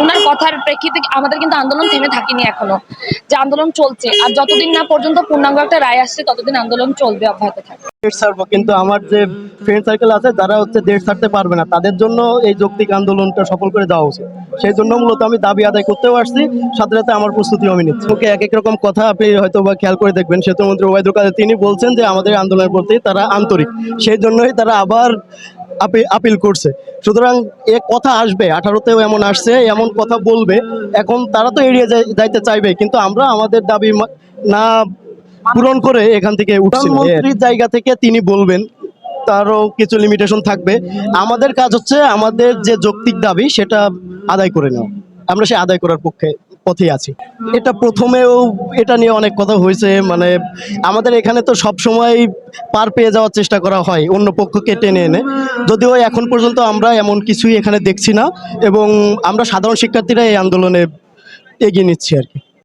ওনার কথার প্রেক্ষিতে আমাদের কিন্তু আন্দোলন থেমে থাকেনি এখনো, যে আন্দোলন চলছে। আর যতদিন না পর্যন্ত পূর্ণাঙ্গ একটা রায় আসছে ততদিন আন্দোলন চলবে, অব্যাহত থাকবে। কিন্তু আমার যে ফ্রেন্ড সার্কেল আছে যারা দেশ ছাড়তে পারবে না, তাদের জন্য এই যৌক্তিক আন্দোলনটা সফল করে দেওয়া উচিত। সেই জন্য মূলত আমি দাবি আদায় করতেও আসছি, সাথে সাথে আমার প্রস্তুতিও আমি নিচ্ছি। ওকে এক এক রকম কথা আপনি হয়তো বা খেয়াল করে দেখবেন, সেতুমন্ত্রী ওবায়দুল কাদের তিনি বলছেন যে আমাদের আন্দোলনের প্রতি তারা আন্তরিক, সেই জন্যই তারা আবার আপিল করছে। সুতরাং এ কথা আসবে, 18তেও এমন আসছে, এমন কথা বলবে। এখন তারা তো এড়িয়ে যাইতে চাইবে, কিন্তু আমরা আমাদের দাবি না পূরণ করে এখান থেকে উঠছি। মন্ত্রীর জায়গা থেকে তিনি বলবেন, তারও কিছু লিমিটেশন থাকবে। আমাদের কাজ হচ্ছে আমাদের যে যৌক্তিক দাবি সেটা আদায় করে নেওয়া। আমরা সে আদায় করার পথেই আছি। এটা প্রথমেও এটা নিয়ে অনেক কথা হয়েছে, মানে আমাদের এখানে তো সব সময় পার পেয়ে যাওয়ার চেষ্টা করা হয় অন্য পক্ষকে টেনে এনে, যদিও এখন পর্যন্ত আমরা এমন কিছুই এখানে দেখছি না, এবং আমরা সাধারণ শিক্ষার্থীরা এই আন্দোলনে এগিয়ে নিচ্ছি আর কি।